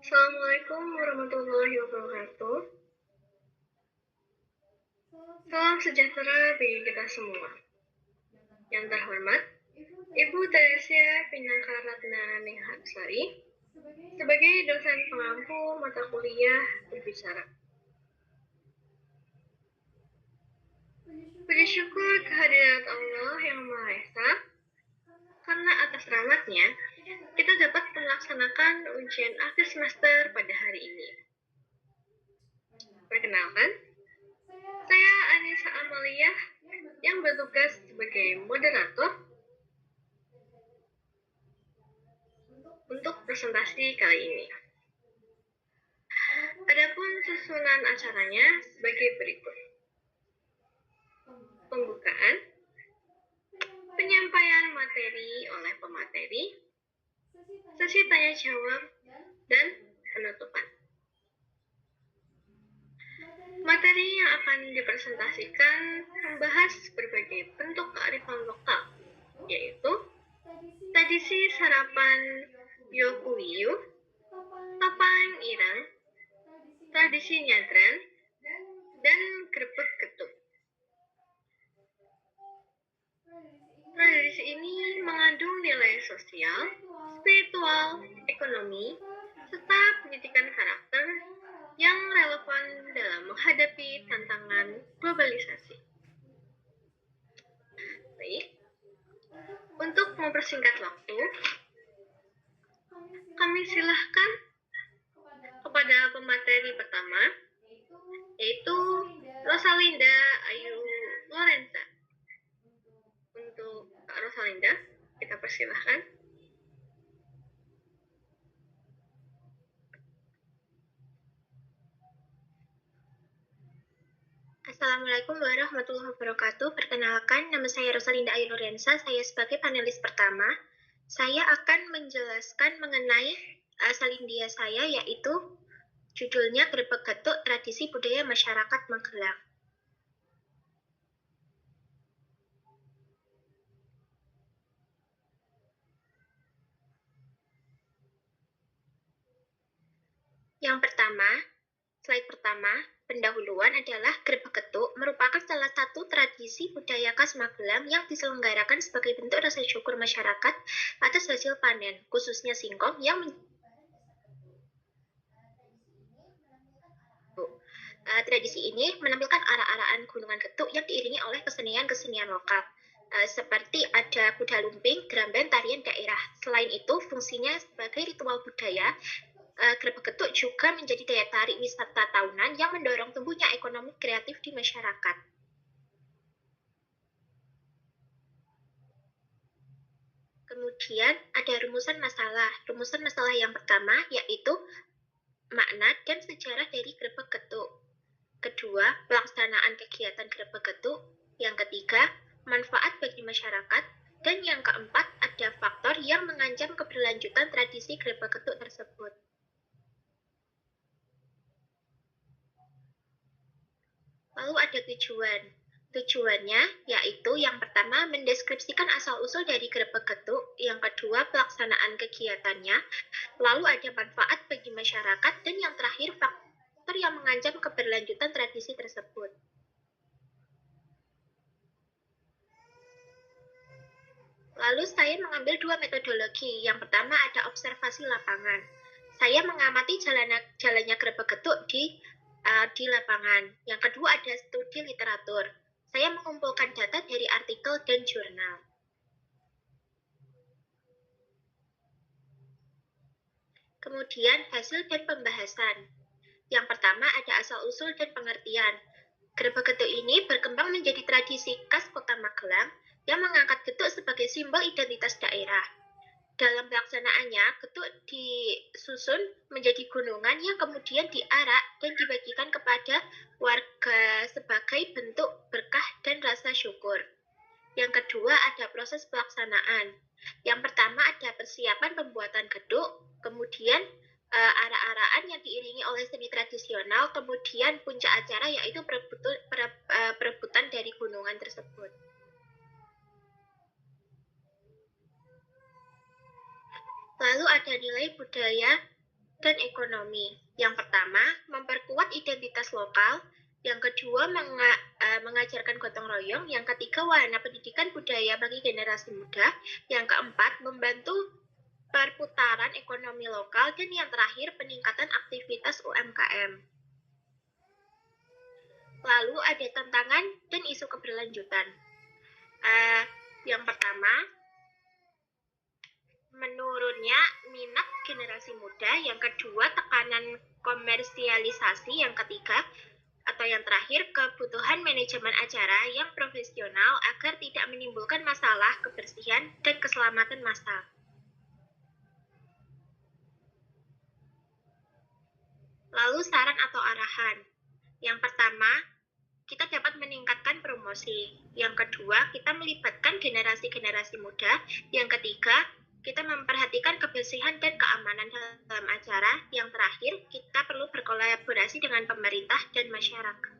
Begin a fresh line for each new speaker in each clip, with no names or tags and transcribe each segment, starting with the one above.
Assalamualaikum warahmatullahi wabarakatuh. Salam sejahtera bagi kita semua. Yang terhormat, Ibu Teresia Pinangkaratna Ningsari, sebagai dosen pengampu mata kuliah berbicara. Puji syukur kehadirat Allah yang Maha Esa, karena atas rahmatnya, kita dapat melaksanakan ujian akhir semester pada hari ini. Perkenalkan, saya Anissa Amalia yang bertugas sebagai moderator untuk presentasi kali ini. Adapun susunan acaranya sebagai berikut. Pembukaan, penyampaian materi oleh pemateri, sesi tanya jawab, dan penutupan. Materi yang akan dipresentasikan membahas berbagai bentuk kearifan lokal, yaitu tradisi sarapan Byokuyu, topang ireng, tradisi nyadran, dan grebek getuk. Tradisi ini mengandung nilai sosial, spiritual, ekonomi, serta pendidikan karakter yang relevan dalam menghadapi tantangan globalisasi. Baik, untuk mempersingkat waktu, kami silahkan kepada pemateri pertama, yaitu Rosalinda Ayu Lorenza. Untuk Kak Rosalinda, kita persilahkan.
Assalamualaikum warahmatullahi wabarakatuh. Perkenalkan, nama saya Rosalinda Ayu Lorenza. Saya sebagai panelis pertama. Saya akan menjelaskan mengenai asal India saya, yaitu judulnya Grebek Getuk Tradisi Budaya Masyarakat Magelang. Yang pertama, slide pertama, pendahuluan adalah Grebek Getuk merupakan salah satu tradisi budaya khas Magelang yang diselenggarakan sebagai bentuk rasa syukur masyarakat atas hasil panen, khususnya singkong yang tradisi ini menampilkan arak-arakan gunungan getuk yang diiringi oleh kesenian-kesenian lokal. Seperti ada kuda lumping, geramben, tarian daerah. Selain itu, fungsinya sebagai ritual budaya, Grebek Getuk juga menjadi daya tarik wisata tahunan yang mendorong tumbuhnya ekonomi kreatif di masyarakat. Kemudian ada rumusan masalah. Rumusan masalah yang pertama yaitu makna dan sejarah dari Grebek Getuk. Kedua, pelaksanaan kegiatan Grebek Getuk. Yang ketiga, manfaat bagi masyarakat. Dan yang keempat, ada faktor yang mengancam keberlanjutan tradisi Grebek Getuk tersebut. Lalu ada tujuan. Tujuannya yaitu yang pertama mendeskripsikan asal-usul dari Grebek Getuk, yang kedua pelaksanaan kegiatannya, lalu ada manfaat bagi masyarakat, dan yang terakhir faktor yang mengancam keberlanjutan tradisi tersebut. Lalu saya mengambil dua metodologi. Yang pertama ada observasi lapangan. Saya mengamati jalannya Grebek Getuk di lapangan. Yang kedua ada studi literatur. Saya mengumpulkan data dari artikel dan jurnal. Kemudian hasil dan pembahasan. Yang pertama ada asal-usul dan pengertian. Grebek Getuk ini berkembang menjadi tradisi khas Kota Magelang yang mengangkat getuk sebagai simbol identitas daerah. Dalam pelaksanaannya, getuk disusun menjadi gunungan yang kemudian diarak dan dibagikan kepada warga sebagai bentuk berkah dan rasa syukur. Yang kedua ada proses pelaksanaan. Yang pertama ada persiapan pembuatan getuk, kemudian arak-arakan yang diiringi oleh seni tradisional, kemudian puncak acara yaitu perebutan dari gunungan tersebut. Lalu ada nilai budaya dan ekonomi. Yang pertama, memperkuat identitas lokal. Yang kedua, mengajarkan gotong royong. Yang ketiga, wahana pendidikan budaya bagi generasi muda. Yang keempat, membantu perputaran ekonomi lokal. Dan yang terakhir, peningkatan aktivitas UMKM. Lalu ada tantangan dan isu keberlanjutan. Yang pertama, menurunnya minat generasi muda. Yang kedua, tekanan komersialisasi. Yang ketiga, atau yang terakhir, kebutuhan manajemen acara yang profesional agar tidak menimbulkan masalah kebersihan dan keselamatan massal. Lalu saran atau arahan. Yang pertama, kita dapat meningkatkan promosi. Yang kedua, kita melibatkan generasi-generasi muda. Yang ketiga, kita memperhatikan kebersihan dan keamanan dalam acara. Yang terakhir, kita perlu berkolaborasi dengan pemerintah dan masyarakat.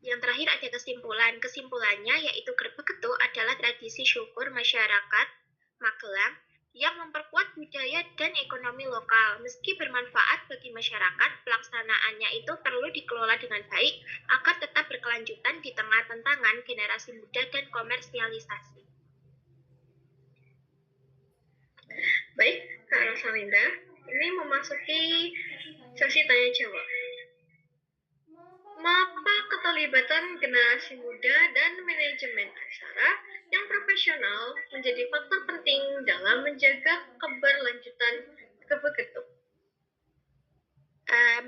Yang terakhir ada kesimpulan. Kesimpulannya yaitu Grebeg Getuk adalah tradisi syukur masyarakat Magelang yang memperkuat budaya dan ekonomi lokal. Meski bermanfaat bagi masyarakat, pelaksanaannya itu perlu dikelola dengan baik agar tetap berkelanjutan di tengah tantangan generasi muda dan komersialisasi.
Baik, Kak Rosalinda, ini memasuki sesi tanya jawab. Mengapa keterlibatan generasi muda dan manajemen acara yang profesional menjadi faktor penting dalam menjaga keberlanjutan Grebeg Getuk?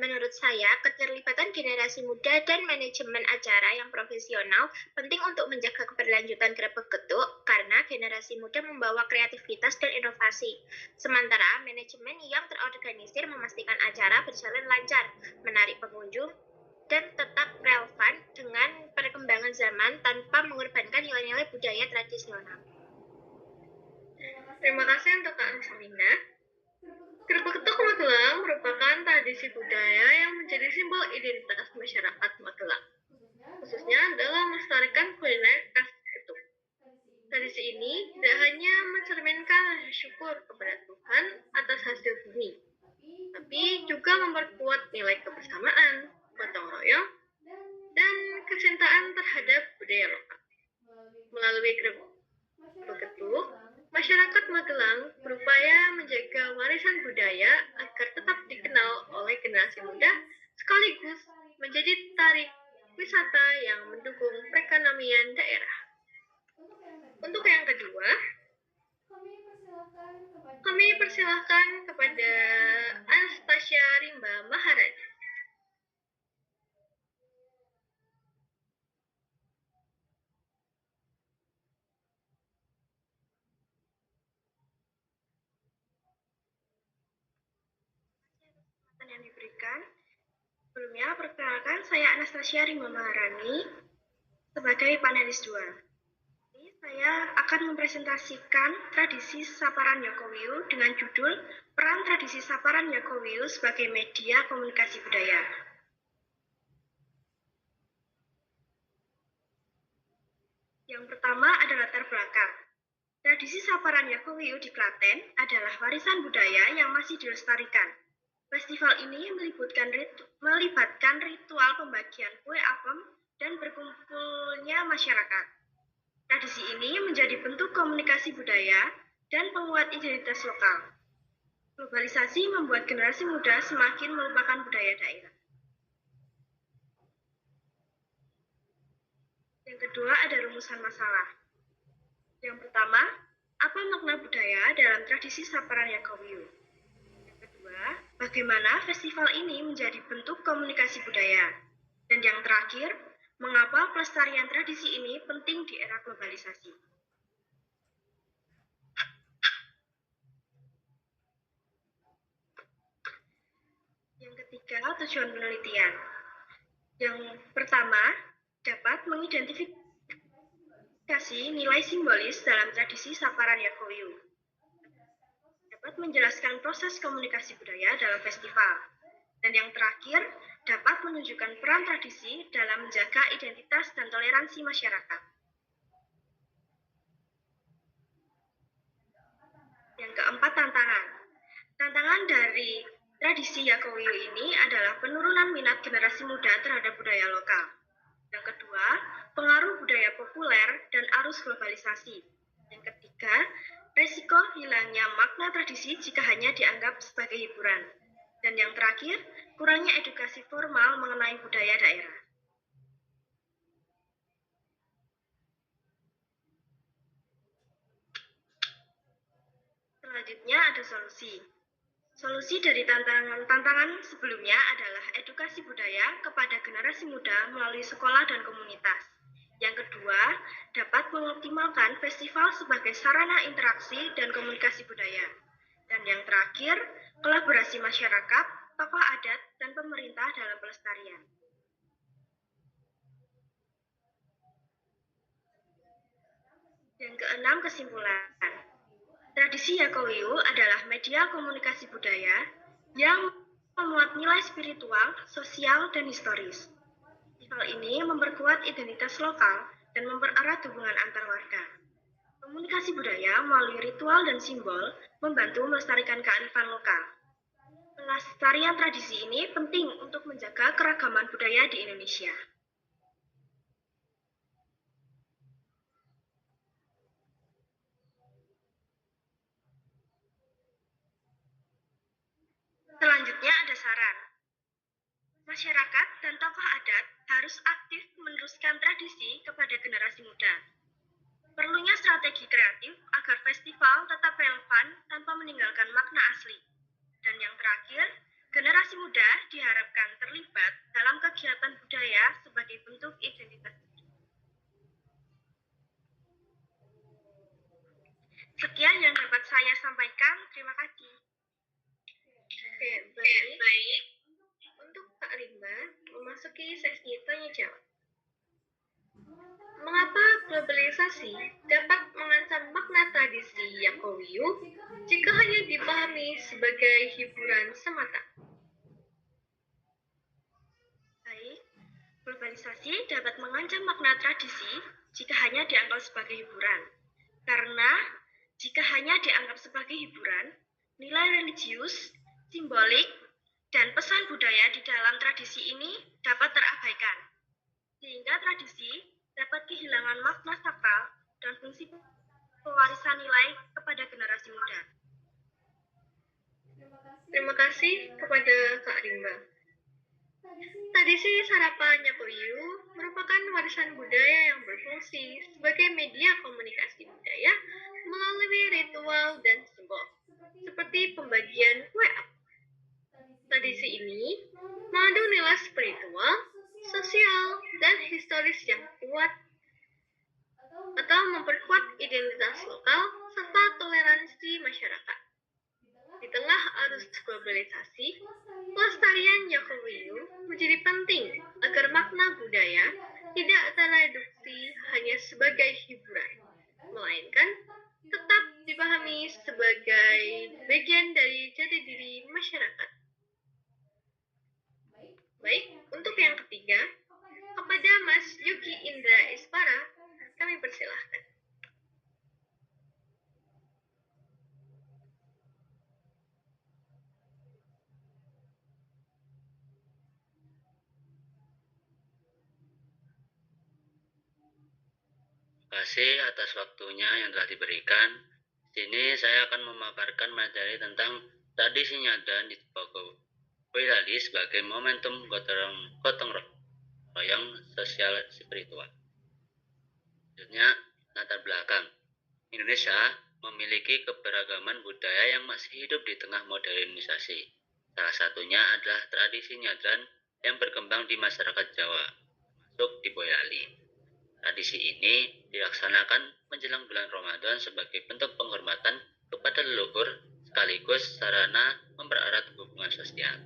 Menurut saya, keterlibatan generasi muda dan manajemen acara yang profesional penting untuk menjaga keberlanjutan Grebeg Getuk karena generasi muda membawa kreativitas dan inovasi. Sementara manajemen yang terorganisir memastikan acara berjalan lancar, menarik pengunjung, dan tetap relevan dengan perkembangan zaman tanpa mengorbankan nilai-nilai budaya tradisional.
Terima kasih untuk Kak Rosalinda. Grebeg Getuk Magelang merupakan tradisi budaya yang menjadi simbol identitas masyarakat Magelang, khususnya dalam melestarikan kuliner khas getuk. Tradisi ini tidak hanya mencerminkan rasa syukur kepada Tuhan atas hasil bumi, tapi juga memperkuat nilai kebersamaan, gotong royong, dan kecintaan terhadap budaya lokal. Melalui Grebeg Getuk, masyarakat Magelang berupaya menjaga warisan budaya agar tetap dikenal oleh generasi muda, sekaligus menjadi tarik wisata yang mendukung perekonomian daerah. Untuk yang kedua, kami persilahkan kepada Anastasia Rimba Maharani.
Yang diberikan. Sebelumnya, perkenalkan saya Anastasia Rimba Maharani sebagai panelis 2. Ini saya akan mempresentasikan tradisi Saparan Yokowiu dengan judul Peran Tradisi Saparan Yokowiu sebagai Media Komunikasi Budaya. Yang pertama adalah latar belakang. Tradisi Saparan Yokowiu di Klaten adalah warisan budaya yang masih dilestarikan. Festival ini melibatkan ritual pembagian kue apem dan berkumpulnya masyarakat. Tradisi ini menjadi bentuk komunikasi budaya dan penguat identitas lokal. Globalisasi membuat generasi muda semakin melupakan budaya daerah. Yang kedua ada rumusan masalah. Yang pertama, apa makna budaya dalam tradisi Saparan Yokowiu? Bagaimana festival ini menjadi bentuk komunikasi budaya? Dan yang terakhir, mengapa pelestarian tradisi ini penting di era globalisasi? Yang ketiga, tujuan penelitian. Yang pertama, dapat mengidentifikasi nilai simbolis dalam tradisi Saparan Yokowiu. Dapat menjelaskan proses komunikasi budaya dalam festival. Dan yang terakhir, dapat menunjukkan peran tradisi dalam menjaga identitas dan toleransi masyarakat. Yang beberapa tantangan. Tantangan dari tradisi Yakowiyu ini adalah penurunan minat generasi muda terhadap budaya lokal. Yang kedua, pengaruh budaya populer dan arus globalisasi. Yang ketiga, resiko hilangnya makna tradisi jika hanya dianggap sebagai hiburan. Dan yang terakhir, kurangnya edukasi formal mengenai budaya daerah. Selanjutnya ada solusi. Solusi dari tantangan sebelumnya adalah edukasi budaya kepada generasi muda melalui sekolah dan komunitas. Yang kedua, dapat mengoptimalkan festival sebagai sarana interaksi dan komunikasi budaya. Dan yang terakhir, kolaborasi masyarakat, tokoh adat, dan pemerintah dalam pelestarian. Yang keenam, kesimpulan. Tradisi Yakowiyu adalah media komunikasi budaya yang memuat nilai spiritual, sosial, dan historis. Hal ini memperkuat identitas lokal dan mempererat hubungan antar warga. Komunikasi budaya melalui ritual dan simbol membantu melestarikan kearifan lokal. Pelestarian tradisi ini penting untuk menjaga keragaman budaya di Indonesia. Selanjutnya ada saran. Masyarakat dan tokoh adat harus aktif meneruskan tradisi kepada generasi muda. Perlunya strategi kreatif agar festival tetap relevan tanpa meninggalkan makna asli. Dan yang terakhir, generasi muda diharapkan terlibat dalam kegiatan budaya sebagai bentuk identitas. Sekian yang dapat saya sampaikan. Terima kasih.
Oke, baik. Untuk Kak Rimba, memasuki sesi tanya jawab. Mengapa globalisasi dapat mengancam makna tradisi Yakowiyu jika hanya dipahami sebagai hiburan semata?
Baik, globalisasi dapat mengancam makna tradisi jika hanya dianggap sebagai hiburan. Karena jika hanya dianggap sebagai hiburan, nilai religius, simbolik, dan pesan budaya di dalam tradisi ini dapat terabaikan. Sehingga tradisi dapat kehilangan makna sakral dan fungsi pewarisan nilai kepada generasi muda.
Terima kasih kepada Kak Rimba. Tradisi sarapan Yakowiyu merupakan warisan budaya yang berfungsi sebagai media komunikasi budaya melalui ritual dan simbol, seperti pembagian kue up. Tradisi ini mengandung nilai spiritual, sosial, dan historis yang kuat atau memperkuat identitas lokal serta toleransi masyarakat. Di tengah arus globalisasi, pelestarian Yakowiyu menjadi penting agar makna budaya tidak tereduksi hanya sebagai hiburan, melainkan tetap dipahami sebagai bagian dari jati diri masyarakat. Baik, untuk yang ketiga, kepada Mas Yuki Indra Ispara, kami persilahkan.
Terima kasih atas waktunya yang telah diberikan. Di sini saya akan memaparkan materi tentang tradisi nyadran di Boyolali sebagai momentum gotong royong sosial spiritual. Selanjutnya, latar belakang. Indonesia memiliki keberagaman budaya yang masih hidup di tengah modernisasi. Salah satunya adalah tradisi nyadran yang berkembang di masyarakat Jawa, termasuk di Boyolali. Tradisi ini dilaksanakan menjelang bulan Ramadan sebagai bentuk penghormatan kepada leluhur sekaligus sarana mempererat hubungan sosial.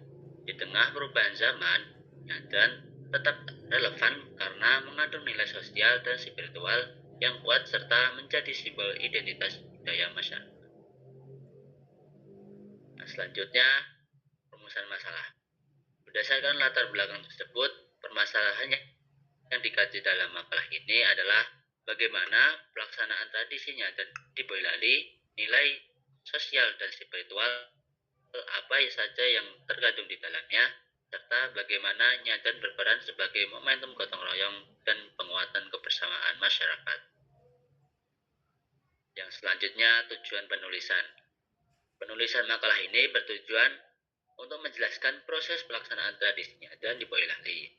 Di tengah perubahan zaman, nyadran tetap relevan karena mengandung nilai sosial dan spiritual yang kuat serta menjadi simbol identitas budaya masyarakat. Nah, selanjutnya, rumusan masalah. Berdasarkan latar belakang tersebut, permasalahannya yang dikaji dalam makalah ini adalah bagaimana pelaksanaan tradisi nyadran di Boyolali, nilai sosial dan spiritual apa saja yang terkandung di dalamnya, serta bagaimana nyadran berperan sebagai momentum gotong royong dan penguatan kebersamaan masyarakat. Yang selanjutnya, tujuan penulisan. Penulisan makalah ini bertujuan untuk menjelaskan proses pelaksanaan tradisi nyadran di Boyolali,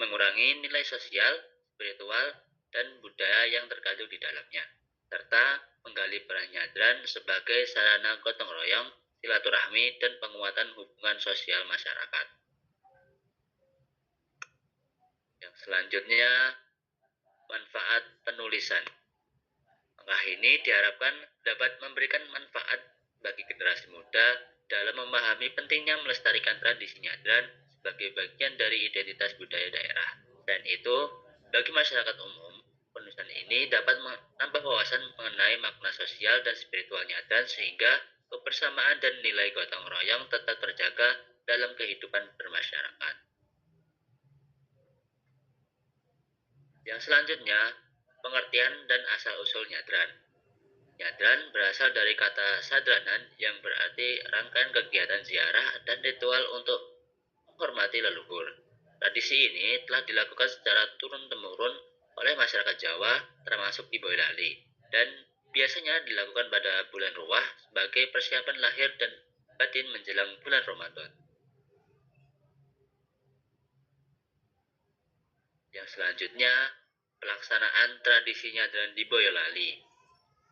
mengurangi nilai sosial, spiritual, dan budaya yang terkandung di dalamnya, serta menggali peran nyadran sebagai sarana gotong royong, silaturahmi, dan penguatan hubungan sosial masyarakat. Yang selanjutnya, manfaat penulisan. Langkah ini diharapkan dapat memberikan manfaat bagi generasi muda dalam memahami pentingnya melestarikan tradisi nyadran sebagai bagian dari identitas budaya daerah. Dan itu, bagi masyarakat umum, penulisan ini dapat menambah wawasan mengenai makna sosial dan spiritual nyadran sehingga kebersamaan dan nilai gotong royong tetap terjaga dalam kehidupan bermasyarakat. Yang selanjutnya, pengertian dan asal-usul nyadran. Nyadran berasal dari kata sadranan yang berarti rangkaian kegiatan ziarah dan ritual untuk menghormati leluhur. Tradisi ini telah dilakukan secara turun-temurun oleh masyarakat Jawa termasuk di Boyolali dan biasanya dilakukan pada bulan Ruwah sebagai persiapan lahir dan batin menjelang bulan Ramadan. Yang selanjutnya, pelaksanaan tradisi nyadran di Boyolali.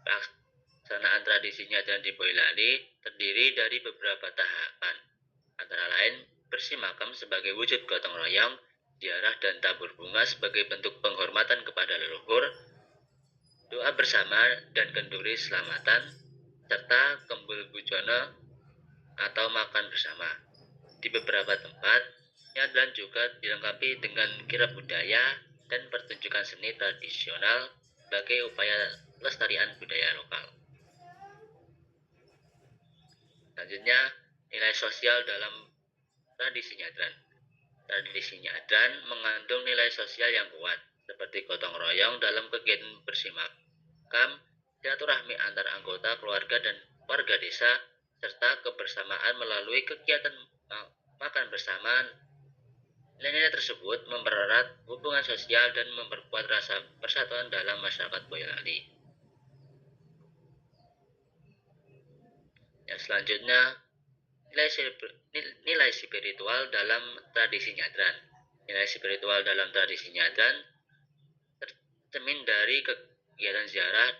Pelaksanaan tradisi nyadran di Boyolali terdiri dari beberapa tahapan, antara lain bersih makam sebagai wujud gotong royong, ziarah dan tabur bunga sebagai bentuk penghormatan kepada leluhur, doa bersama dan kenduri selamatan, serta kembul bujono atau makan bersama. Di beberapa tempat, nyadran juga dilengkapi dengan kirab budaya dan pertunjukan seni tradisional sebagai upaya pelestarian budaya lokal. Selanjutnya, nilai sosial dalam tradisi nyadran. Tradisi nyadran mengandung nilai sosial yang kuat, seperti gotong royong dalam kegiatan bersih makam, silaturahmi antar anggota keluarga dan warga desa, serta kebersamaan melalui kegiatan makan bersama. Nilai-nilai tersebut mempererat hubungan sosial dan memperkuat rasa persatuan dalam masyarakat Boyolali. Yang selanjutnya, nilai spiritual dalam tradisi nyadran. Nilai spiritual dalam tradisi nyadran tercermin dari kegiatan ziarah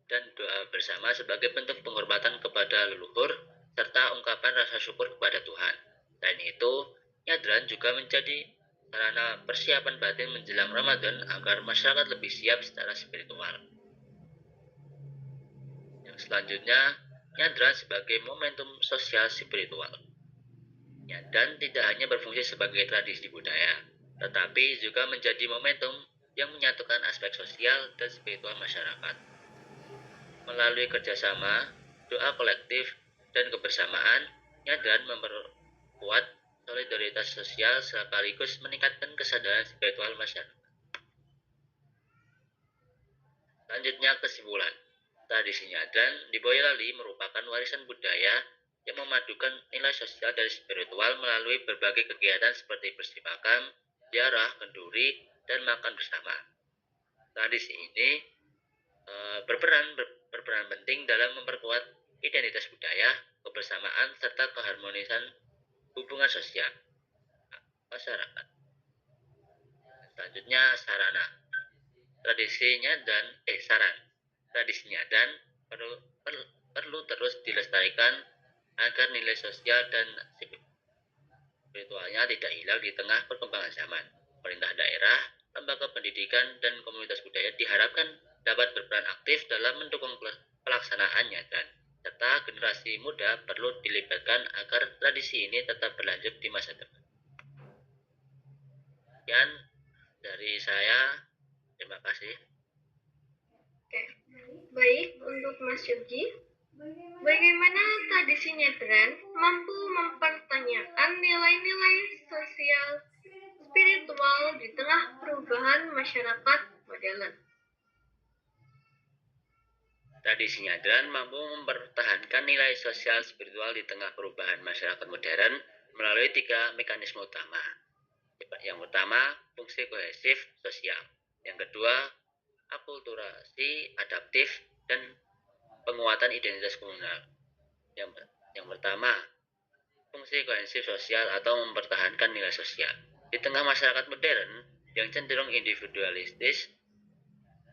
dan doa bersama sebagai bentuk penghormatan kepada leluhur serta ungkapan rasa syukur kepada Tuhan. Selain itu, nyadran juga menjadi sarana persiapan batin menjelang Ramadan agar masyarakat lebih siap secara spiritual. Yang selanjutnya, nyadran sebagai momentum sosial spiritual. Nyadran tidak hanya berfungsi sebagai tradisi budaya, tetapi juga menjadi momentum yang menyatukan aspek sosial dan spiritual masyarakat. Melalui kerjasama, doa kolektif, dan kebersamaan, nyadran memperkuat solidaritas sosial sekaligus meningkatkan kesadaran spiritual masyarakat. Selanjutnya, kesimpulan. Tradisi nyadran di Boyolali merupakan warisan budaya yang memadukan nilai sosial dan spiritual melalui berbagai kegiatan seperti bersih makam, ziarah, kenduri, dan makan bersama. Tradisi ini berperan penting dalam memperkuat identitas budaya, kebersamaan, serta keharmonisan hubungan sosial masyarakat. Selanjutnya, sarana. Tradisinya dan perlu terus dilestarikan agar nilai sosial dan spiritualnya tidak hilang di tengah perkembangan zaman. Pemerintah daerah, lembaga pendidikan, dan komunitas budaya diharapkan dapat berperan aktif dalam mendukung pelaksanaan nyadran, serta generasi muda perlu dilibatkan agar tradisi ini tetap berlanjut di masa depan. Sekian dari saya, terima kasih.
Oke, baik untuk Mas Yogi. Bagaimana tradisi nyadran mampu mempertanyakan nilai-nilai sosial spiritual di tengah perubahan masyarakat modern?
Tradisi nyadran mampu mempertahankan nilai sosial spiritual di tengah perubahan masyarakat modern melalui 3 mekanisme utama. Yang pertama, fungsi kohesif sosial. Yang kedua, akulturasi adaptif dan penguatan identitas komunal. Yang pertama, fungsi kohesif sosial atau mempertahankan nilai sosial. Di tengah masyarakat modern yang cenderung individualistis,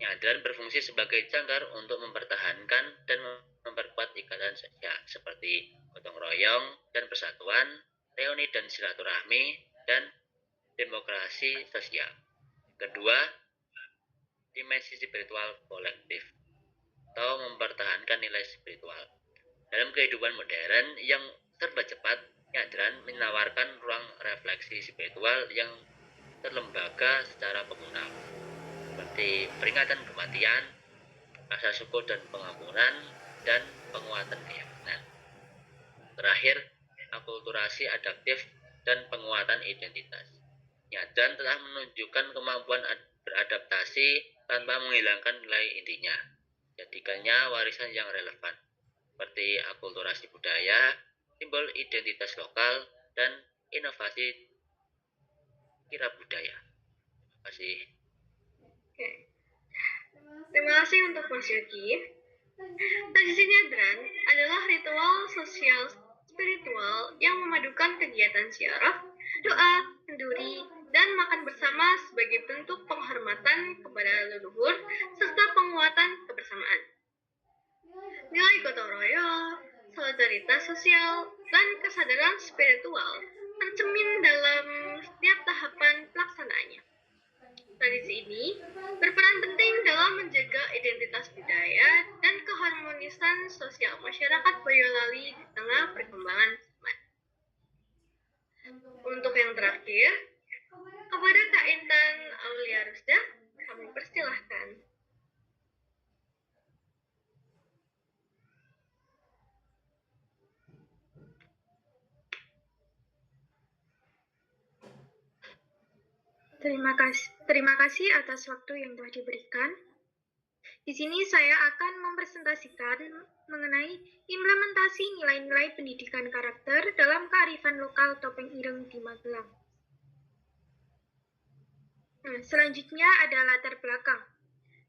nyadran berfungsi sebagai jangkar untuk mempertahankan dan memperkuat ikatan sosial seperti gotong royong dan persatuan, reuni dan silaturahmi, dan demokrasi sosial. Kedua, dimensi spiritual kolektif atau mempertahankan nilai spiritual. Dalam kehidupan modern yang serba cepat, nyadran menawarkan ruang refleksi spiritual yang terlembaga secara komunal, seperti peringatan kematian, rasa syukur dan pengampunan, dan penguatan keyakinan. Terakhir, akulturasi adaptif dan penguatan identitas. Nyadran telah menunjukkan kemampuan beradaptasi tanpa menghilangkan nilai intinya, jadikannya warisan yang relevan, seperti akulturasi budaya, simbol identitas lokal, dan inovasi kira budaya. Terima kasih.
Oke. Terima kasih untuk Mas Yogi. Tradisi nyadran adalah ritual sosial spiritual yang memadukan kegiatan ziarah, doa, kenduri, dan makan bersama sebagai bentuk penghormatan kepada leluhur serta penguatan kebersamaan. Nilai gotong royong, solidaritas sosial, dan kesadaran spiritual tercermin dalam setiap tahapan pelaksanaannya. Tradisi ini berperan penting dalam menjaga identitas budaya dan keharmonisan sosial masyarakat Boyolali di tengah perkembangan zaman. Untuk yang terakhir, kepada Kak Intan Aulia Rusda, kami persilahkan.
Terima kasih atas waktu yang telah diberikan. Di sini saya akan mempresentasikan mengenai implementasi nilai-nilai pendidikan karakter dalam kearifan lokal Topeng Ireng di Magelang. Selanjutnya ada latar belakang.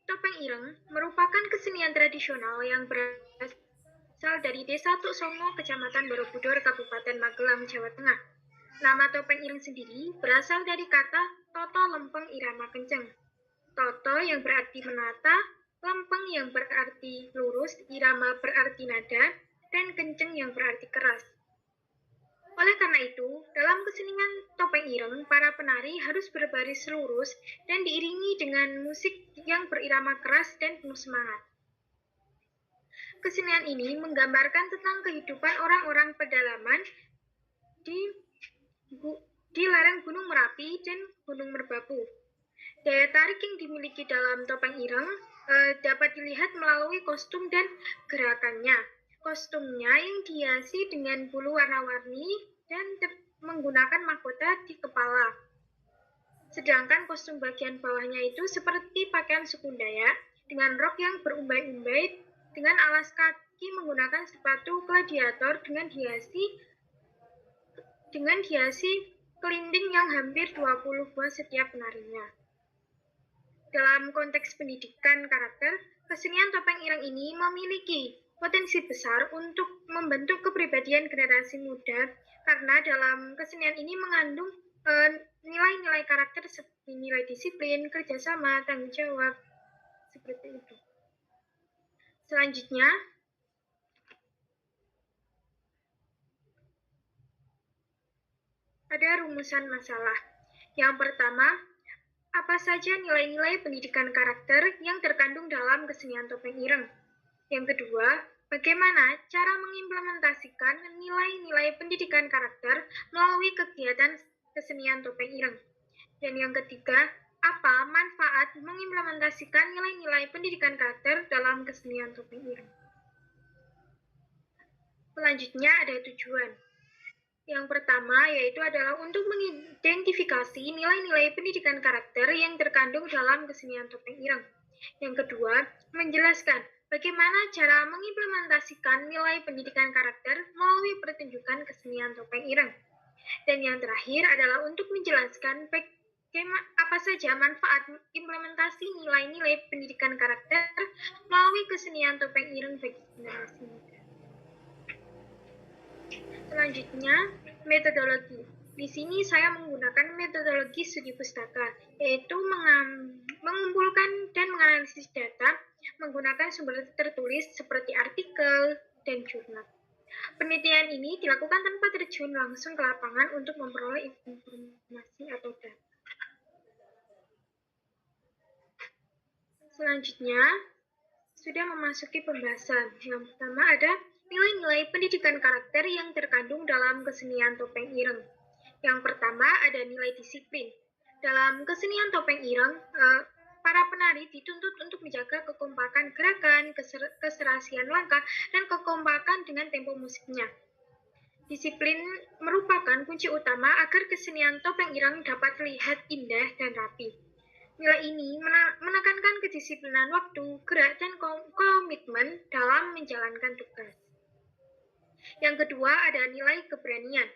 Topeng Ireng merupakan kesenian tradisional yang berasal dari Desa Tuk Songo, Kecamatan Borobudur, Kabupaten Magelang, Jawa Tengah. Nama Topeng Ireng sendiri berasal dari kata toto lempeng irama kenceng. Toto yang berarti menata, lempeng yang berarti lurus, irama berarti nada, dan kenceng yang berarti keras. Oleh karena itu, dalam kesenian Topeng Ireng, para penari harus berbaris lurus dan diiringi dengan musik yang berirama keras dan penuh semangat. Kesenian ini menggambarkan tentang kehidupan orang-orang pedalaman di lereng Gunung Merapi dan Gunung Merbabu. Daya tarik yang dimiliki dalam Topeng Ireng dapat dilihat melalui kostum dan gerakannya. Kostumnya yang dihiasi dengan bulu warna-warni dan menggunakan mahkota di kepala. Sedangkan kostum bagian bawahnya itu seperti pakaian suku Dayak dengan rok yang berumbai-umbai dengan alas kaki menggunakan sepatu gladiator dengan dihiasi kelinding yang hampir 20 buah setiap penarinya. Dalam konteks pendidikan karakter, kesenian Topeng Ireng ini memiliki potensi besar untuk membentuk kepribadian generasi muda karena dalam kesenian ini mengandung nilai-nilai karakter seperti nilai disiplin, kerjasama, tanggung jawab, seperti itu. Selanjutnya, ada rumusan masalah. Yang pertama, apa saja nilai-nilai pendidikan karakter yang terkandung dalam kesenian Topeng Ireng? Yang kedua, bagaimana cara mengimplementasikan nilai-nilai pendidikan karakter melalui kegiatan kesenian Topeng Ireng? Dan yang ketiga, apa manfaat mengimplementasikan nilai-nilai pendidikan karakter dalam kesenian Topeng Ireng? Selanjutnya ada tujuan. Yang pertama yaitu adalah untuk mengidentifikasi nilai-nilai pendidikan karakter yang terkandung dalam kesenian Topeng Ireng. Yang kedua, menjelaskan
Bagaimana cara mengimplementasikan nilai pendidikan karakter melalui pertunjukan kesenian topeng ireng. Dan yang terakhir adalah untuk menjelaskan apa saja manfaat implementasi nilai-nilai pendidikan karakter melalui kesenian topeng ireng bagi generasi muda. Selanjutnya, metodologi. Di sini saya menggunakan metodologi studi pustaka, yaitu mengumpulkan dan menganalisis data menggunakan sumber tertulis seperti artikel dan jurnal. Penelitian ini dilakukan tanpa terjun langsung ke lapangan untuk memperoleh informasi atau data. Selanjutnya, sudah memasuki pembahasan. Yang pertama ada nilai-nilai pendidikan karakter yang terkandung dalam kesenian topeng ireng. Yang pertama ada nilai disiplin. Dalam kesenian topeng ireng, para penari dituntut untuk menjaga kekompakan gerakan, keserasian langkah, dan kekompakan dengan tempo musiknya. Disiplin merupakan kunci utama agar kesenian topeng ireng dapat terlihat indah dan rapi. Nilai ini menekankan kedisiplinan waktu, gerak, dan komitmen dalam menjalankan tugas. Yang kedua ada nilai keberanian.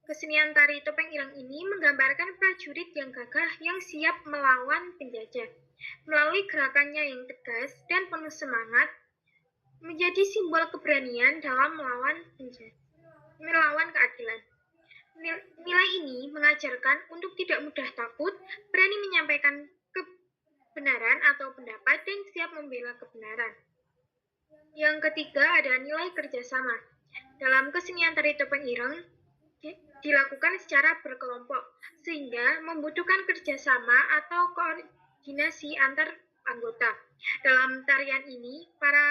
Kesenian tari topeng ireng ini menggambarkan prajurit yang gagah yang siap melawan penjajah. Melalui gerakannya yang tegas dan penuh semangat, menjadi simbol keberanian dalam melawan keadilan. Nilai ini mengajarkan untuk tidak mudah takut, berani menyampaikan kebenaran atau pendapat, dan siap membela kebenaran. Yang ketiga ada nilai kerjasama. Dalam kesenian tari topeng ireng, dilakukan secara berkelompok, sehingga membutuhkan kerjasama atau koordinasi antar anggota. Dalam tarian ini, para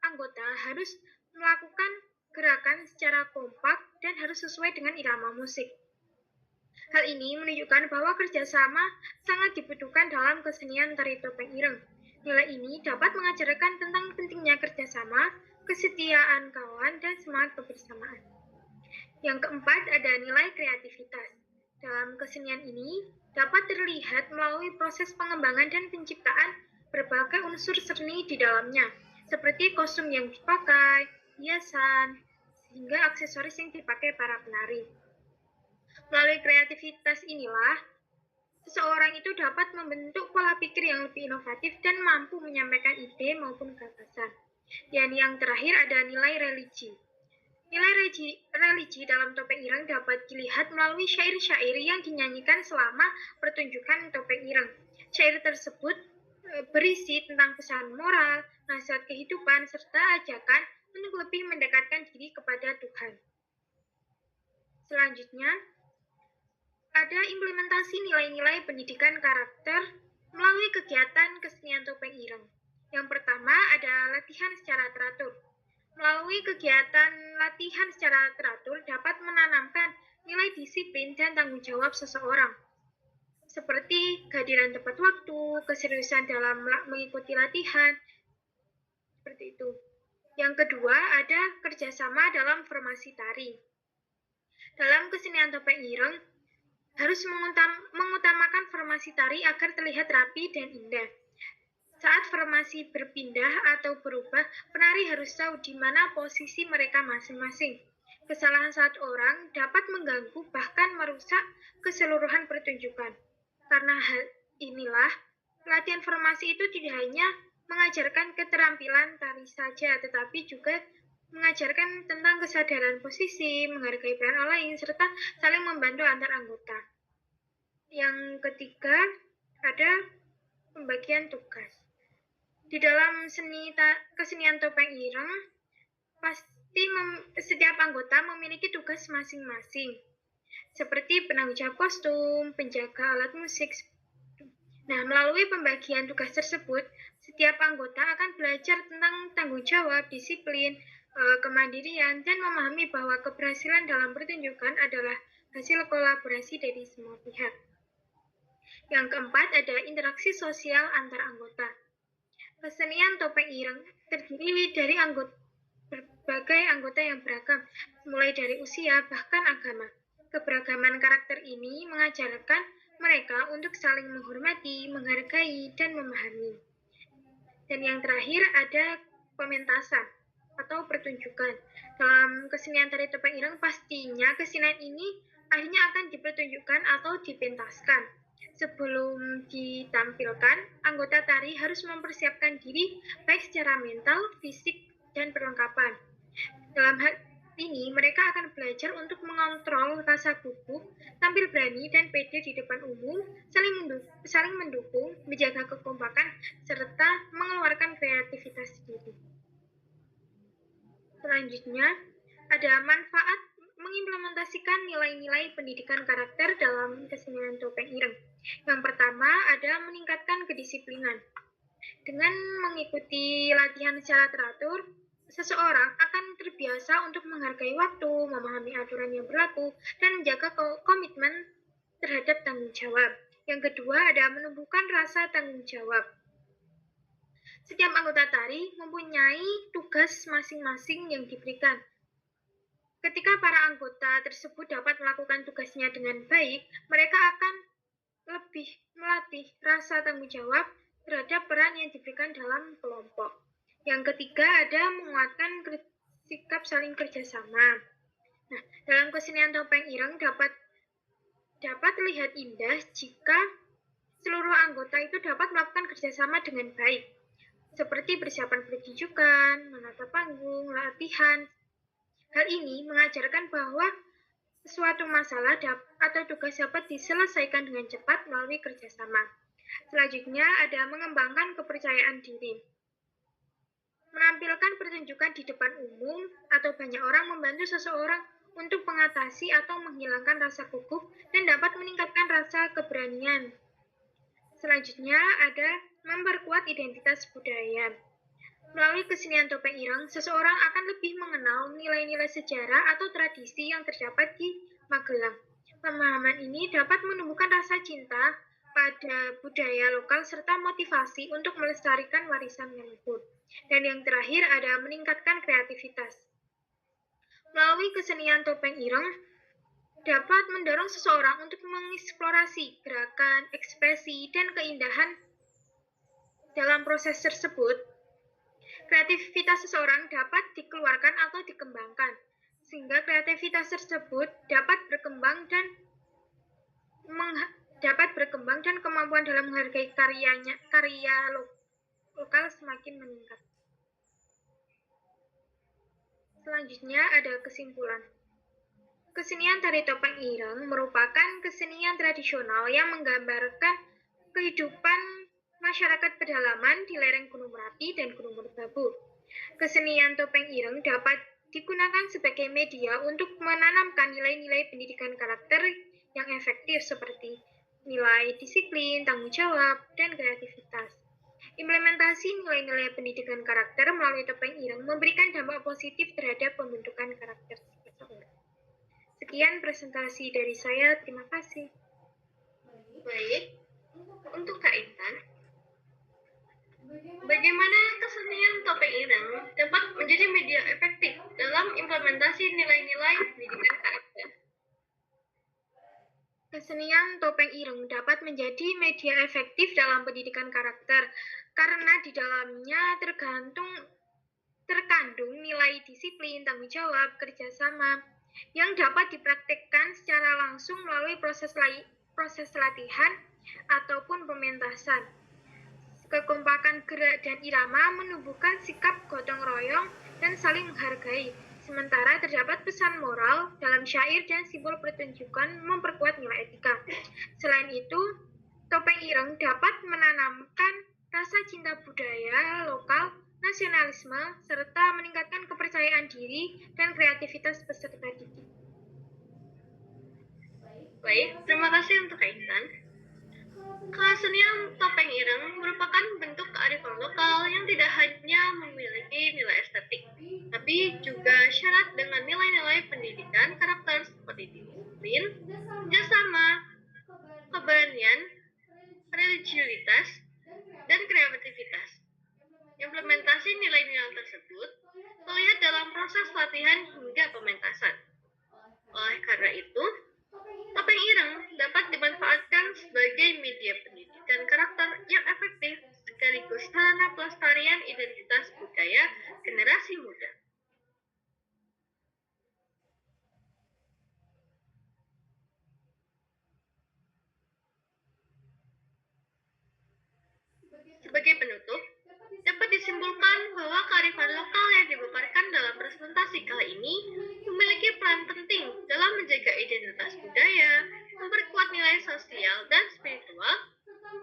anggota harus melakukan gerakan secara kompak dan harus sesuai dengan irama musik. Hal ini menunjukkan bahwa kerjasama sangat dibutuhkan dalam kesenian tari topeng ireng. Nilai ini dapat mengajarkan tentang pentingnya kerjasama, kesetiaan kawan, dan semangat kebersamaan. Yang keempat ada nilai kreativitas. Dalam kesenian ini dapat terlihat melalui proses pengembangan dan penciptaan berbagai unsur seni di dalamnya, seperti kostum yang dipakai, hiasan, hingga aksesoris yang dipakai para penari. Melalui kreativitas inilah, seseorang itu dapat membentuk pola pikir yang lebih inovatif dan mampu menyampaikan ide maupun gagasan. Dan yang terakhir ada nilai religi. Nilai religi dalam topeng ireng dapat dilihat melalui syair-syair yang dinyanyikan selama pertunjukan topeng ireng. Syair tersebut berisi tentang pesan moral, nasihat kehidupan, serta ajakan untuk lebih mendekatkan diri kepada Tuhan. Selanjutnya, ada implementasi nilai-nilai pendidikan karakter melalui kegiatan kesenian topeng ireng. Yang pertama ada latihan secara teratur. Melalui kegiatan latihan secara teratur dapat menanamkan nilai disiplin dan tanggung jawab seseorang, seperti kehadiran tepat waktu, keseriusan dalam mengikuti latihan, seperti itu. Yang kedua ada kerjasama dalam formasi tari. Dalam kesenian topeng ireng harus mengutamakan formasi tari agar terlihat rapi dan indah. Saat formasi berpindah atau berubah, penari harus tahu di mana posisi mereka masing-masing. Kesalahan satu orang dapat mengganggu bahkan merusak keseluruhan pertunjukan. Karena hal inilah, latihan formasi itu tidak hanya mengajarkan keterampilan tari saja, tetapi juga mengajarkan tentang kesadaran posisi, menghargai peran lain, serta saling membantu antar anggota. Yang ketiga, ada pembagian tugas. Di dalam kesenian topeng ireng, pasti setiap anggota memiliki tugas masing-masing, seperti penanggung jawab kostum, penjaga alat musik. Nah, melalui pembagian tugas tersebut, setiap anggota akan belajar tentang tanggung jawab, disiplin, kemandirian, dan memahami bahwa keberhasilan dalam pertunjukan adalah hasil kolaborasi dari semua pihak. Yang keempat ada interaksi sosial antar anggota. Kesenian topeng ireng terdiri dari berbagai anggota yang beragam, mulai dari usia bahkan agama. Keberagaman karakter ini mengajarkan mereka untuk saling menghormati, menghargai, dan memahami. Dan yang terakhir ada pementasan atau pertunjukan. Dalam kesenian tari topeng ireng, pastinya kesenian ini akhirnya akan dipertunjukkan atau dipentaskan. Sebelum ditampilkan, anggota tari harus mempersiapkan diri baik secara mental, fisik, dan perlengkapan. Dalam hal ini, mereka akan belajar untuk mengontrol rasa gugup, tampil berani dan pede di depan umum, saling mendukung, menjaga kekompakan, serta mengeluarkan kreativitas diri. Selanjutnya, ada manfaat mengimplementasikan nilai-nilai pendidikan karakter dalam kesenian topeng ireng. Yang pertama, ada meningkatkan kedisiplinan. Dengan mengikuti latihan secara teratur, seseorang akan terbiasa untuk menghargai waktu, memahami aturan yang berlaku, dan menjaga komitmen terhadap tanggung jawab. Yang kedua, ada menumbuhkan rasa tanggung jawab. Setiap anggota tari mempunyai tugas masing-masing yang diberikan. Ketika para anggota tersebut dapat melakukan tugasnya dengan baik, mereka akan lebih melatih rasa tanggung jawab terhadap peran yang diberikan dalam kelompok. Yang ketiga, ada menguatkan sikap saling kerjasama. Nah, dalam kesenian topeng ireng dapat terlihat indah jika seluruh anggota itu dapat melakukan kerjasama dengan baik, seperti persiapan pertunjukan, menata panggung, latihan. Hal ini mengajarkan bahwa suatu masalah atau tugas dapat diselesaikan dengan cepat melalui kerjasama. Selanjutnya ada mengembangkan kepercayaan diri. Menampilkan pertunjukan di depan umum atau banyak orang membantu seseorang untuk mengatasi atau menghilangkan rasa gugup dan dapat meningkatkan rasa keberanian. Selanjutnya ada memperkuat identitas budaya. Melalui kesenian topeng ireng, seseorang akan lebih mengenal nilai-nilai sejarah atau tradisi yang terdapat di Magelang. Pemahaman ini dapat menumbuhkan rasa cinta pada budaya lokal serta motivasi untuk melestarikan warisan leluhur. Dan yang terakhir ada meningkatkan kreativitas. Melalui kesenian topeng ireng dapat mendorong seseorang untuk mengeksplorasi gerakan, ekspresi, dan keindahan. Dalam proses tersebut, kreativitas seseorang dapat dikeluarkan atau dikembangkan, sehingga kreativitas tersebut dapat berkembang dan kemampuan dalam menghargai karya lokal semakin meningkat. Selanjutnya ada kesimpulan. Kesenian tari topeng ireng merupakan kesenian tradisional yang menggambarkan kehidupan masyarakat pedalaman di lereng Gunung Merapi dan Gunung Merbabu. Kesenian topeng ireng dapat digunakan sebagai media untuk menanamkan nilai-nilai pendidikan karakter yang efektif seperti nilai disiplin, tanggung jawab, dan kreativitas. Implementasi nilai-nilai pendidikan karakter melalui topeng ireng memberikan dampak positif terhadap pembentukan karakter seseorang. Sekian presentasi dari saya, terima kasih.
Baik, untuk Kak Intan, bagaimana kesenian topeng ireng dapat menjadi media efektif dalam implementasi nilai-nilai pendidikan karakter?
Kesenian topeng ireng dapat menjadi media efektif dalam pendidikan karakter karena di dalamnya terkandung nilai disiplin, tanggung jawab, kerjasama yang dapat dipraktikkan secara langsung melalui proses latihan ataupun pementasan. Kekompakan gerak dan irama menumbuhkan sikap gotong royong dan saling menghargai. Sementara terdapat pesan moral dalam syair dan simbol pertunjukan memperkuat nilai etika. Selain itu, topeng ireng dapat menanamkan rasa cinta budaya lokal, nasionalisme, serta meningkatkan kepercayaan diri dan kreativitas peserta didik.
Baik, terima kasih untuk Kak Intan. Kesenian topeng ireng merupakan bentuk kearifan lokal yang tidak hanya memiliki nilai estetik, tapi juga syarat dengan nilai-nilai pendidikan karakter seperti disiplin, kerjasama, keberanian, religiulitas, dan kreativitas. Implementasi nilai-nilai tersebut terlihat dalam proses latihan hingga pementasan. Oleh karena itu, topeng ireng dapat dimanfaatkan sebagai media pendidikan karakter yang efektif sekaligus sarana pelestarian identitas budaya generasi muda. Sebagai penutup, dapat disimpulkan bahwa kearifan lokal yang dipaparkan dalam presentasi kali ini memiliki peran penting dalam menjaga identitas budaya, memperkuat nilai sosial dan spiritual,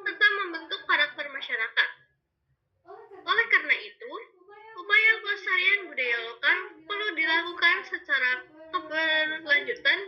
serta membentuk karakter masyarakat. Oleh karena itu, upaya pelestarian budaya lokal perlu dilakukan secara keberlanjutan